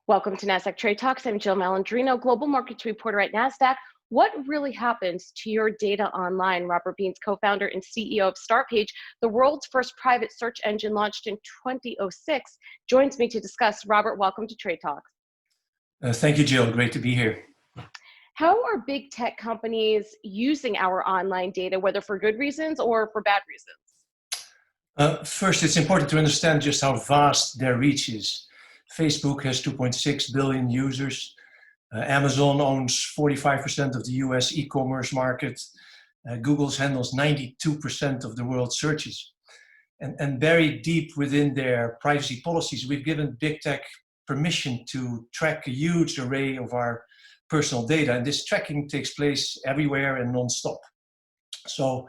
Welcome to Nasdaq Trade Talks. I'm Jill Malandrino, Global Markets Reporter at Nasdaq. What really happens to your data online? Robert Beens, co-founder and CEO of Startpage, the world's first private search engine launched in 2006, joins me to discuss. Robert, welcome to Trade Talks. Thank you, Jill. Great to be here. How are big tech companies using our online data, whether for good reasons or for bad reasons? First, it's important to understand just how vast their reach is. Facebook has 2.6 billion users. Amazon owns 45% of the US e-commerce market. Google's handles 92% of the world's searches. And buried deep within their privacy policies, we've given big tech permission to track a huge array of our personal data. And this tracking takes place everywhere and non-stop. So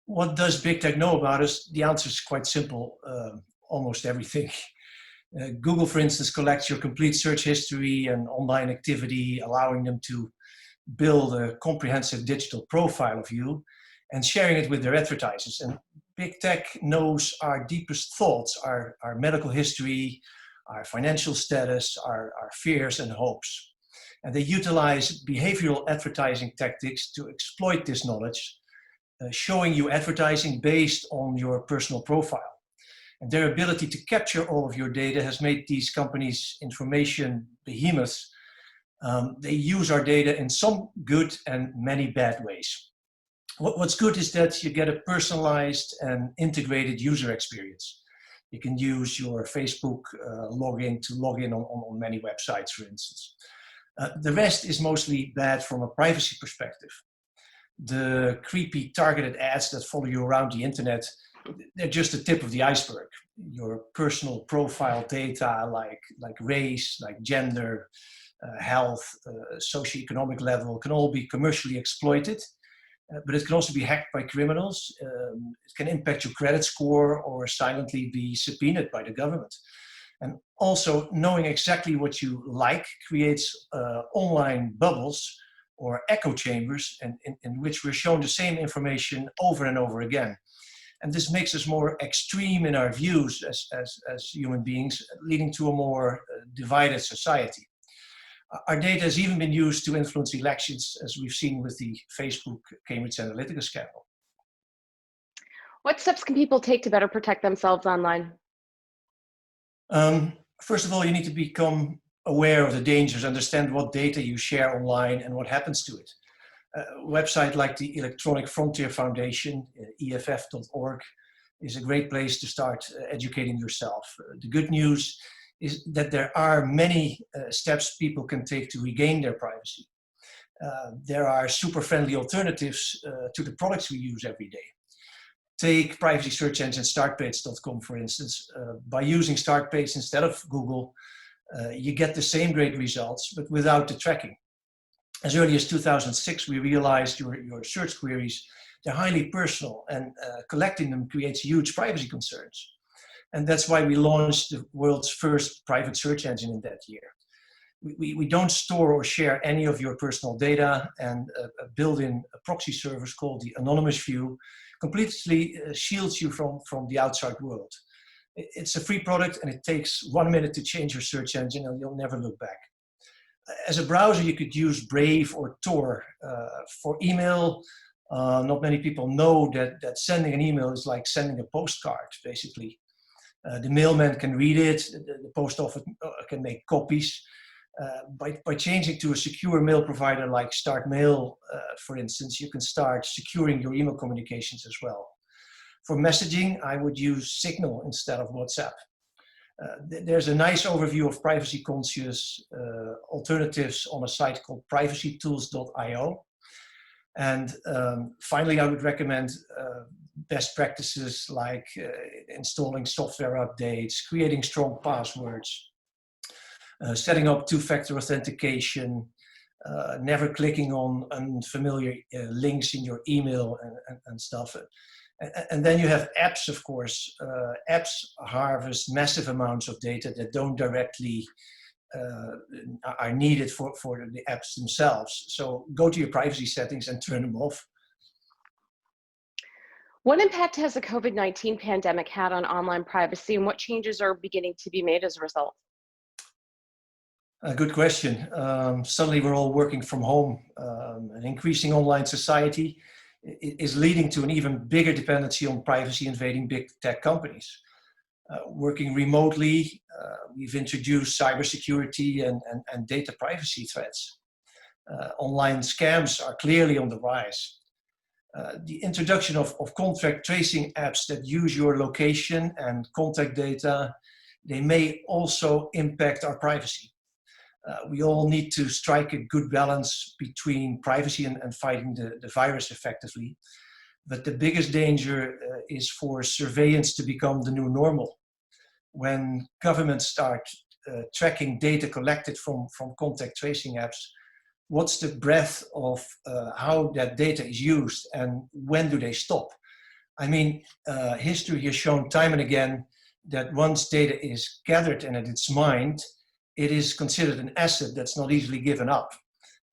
what does big tech know about us? The answer is quite simple, almost everything. Google, for instance, collects your complete search history and online activity, allowing them to build a comprehensive digital profile of you and sharing it with their advertisers. And big tech knows our deepest thoughts, our medical history, our financial status, our fears and hopes. And they utilize behavioral advertising tactics to exploit this knowledge, showing you advertising based on your personal profile. And their ability to capture all of your data has made these companies information behemoths. They use our data in some good and many bad ways. What's good is that you get a personalized and integrated user experience. You can use your Facebook login to log in on many websites, for instance. The rest is mostly bad from a privacy perspective. The creepy targeted ads that follow you around the internet, they're just the tip of the iceberg. Your personal profile data like race, like gender, health, socioeconomic level can all be commercially exploited, but it can also be hacked by criminals. It can impact your credit score or silently be subpoenaed by the government. And also knowing exactly what you like creates online bubbles or echo chambers in which we're shown the same information over and over again. And this makes us more extreme in our views as human beings, leading to a more divided society. Our data has even been used to influence elections, as we've seen with the Facebook Cambridge Analytica scandal. What steps can people take to better protect themselves online? First of all, you need to become aware of the dangers, understand what data you share online and what happens to it. A website like the Electronic Frontier Foundation, EFF.org, is a great place to start educating yourself. The good news is that there are many steps people can take to regain their privacy. There are super-friendly alternatives to the products we use every day. Take privacy search engine Startpage.com, for instance. By using Startpage instead of Google, you get the same great results, but without the tracking. As early as 2006, we realized your search queries, they're highly personal, and collecting them creates huge privacy concerns. And that's why we launched the world's first private search engine in that year. We don't store or share any of your personal data, and a built-in proxy service called the Anonymous View completely shields you from the outside world. It's a free product, and it takes 1 minute to change your search engine, and you'll never look back. As a browser, you could use Brave or Tor. For email, not many people know that sending an email is like sending a postcard, basically. The mailman can read it, the post office can make copies. By changing to a secure mail provider like StartMail, for instance, you can start securing your email communications as well. For messaging, I would use Signal instead of WhatsApp. There's a nice overview of privacy-conscious alternatives on a site called privacytools.io. And finally, I would recommend best practices like installing software updates, creating strong passwords, setting up two-factor authentication, never clicking on unfamiliar links in your email and stuff. And then you have apps, of course. Apps harvest massive amounts of data that don't directly are needed for the apps themselves. So go to your privacy settings and turn them off. What impact has the COVID-19 pandemic had on online privacy, and what changes are beginning to be made as a result? A good question. Suddenly we're all working from home. An increasing online society is leading to an even bigger dependency on privacy invading big tech companies. Working remotely, we've introduced cybersecurity and data privacy threats. Online scams are clearly on the rise. The introduction of contact tracing apps that use your location and contact data, they may also impact our privacy. We all need to strike a good balance between privacy and fighting the virus effectively. But the biggest danger is for surveillance to become the new normal. When governments start tracking data collected from contact tracing apps, what's the breadth of how that data is used and when do they stop? I mean, history has shown time and again that once data is gathered and it's mined, it is considered an asset that's not easily given up,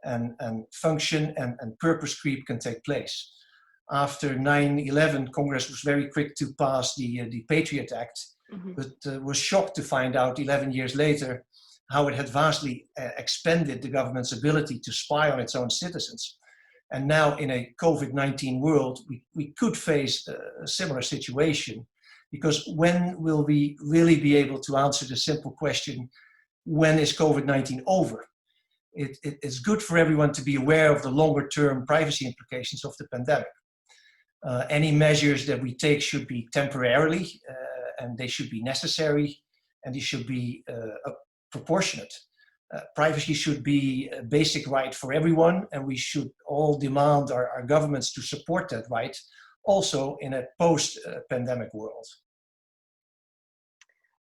and function and purpose creep can take place. After 9/11, Congress was very quick to pass the Patriot Act, but was shocked to find out 11 years later how it had vastly expanded the government's ability to spy on its own citizens. And now in a COVID-19 world, we could face a similar situation, because when will we really be able to answer the simple question, when is COVID-19 over? It's good for everyone to be aware of the longer term privacy implications of the pandemic. Any measures that we take should be temporarily, and they should be necessary, and they should be proportionate. Privacy should be a basic right for everyone, and we should all demand our governments to support that right, also in a post-pandemic world.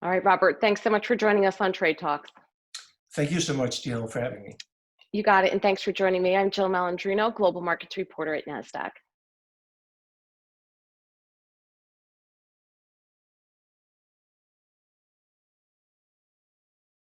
All right, Robert, thanks so much for joining us on Trade Talks. Thank you so much, Jill, for having me. You got it, and thanks for joining me. I'm Jill Malandrino, Global Markets Reporter at Nasdaq.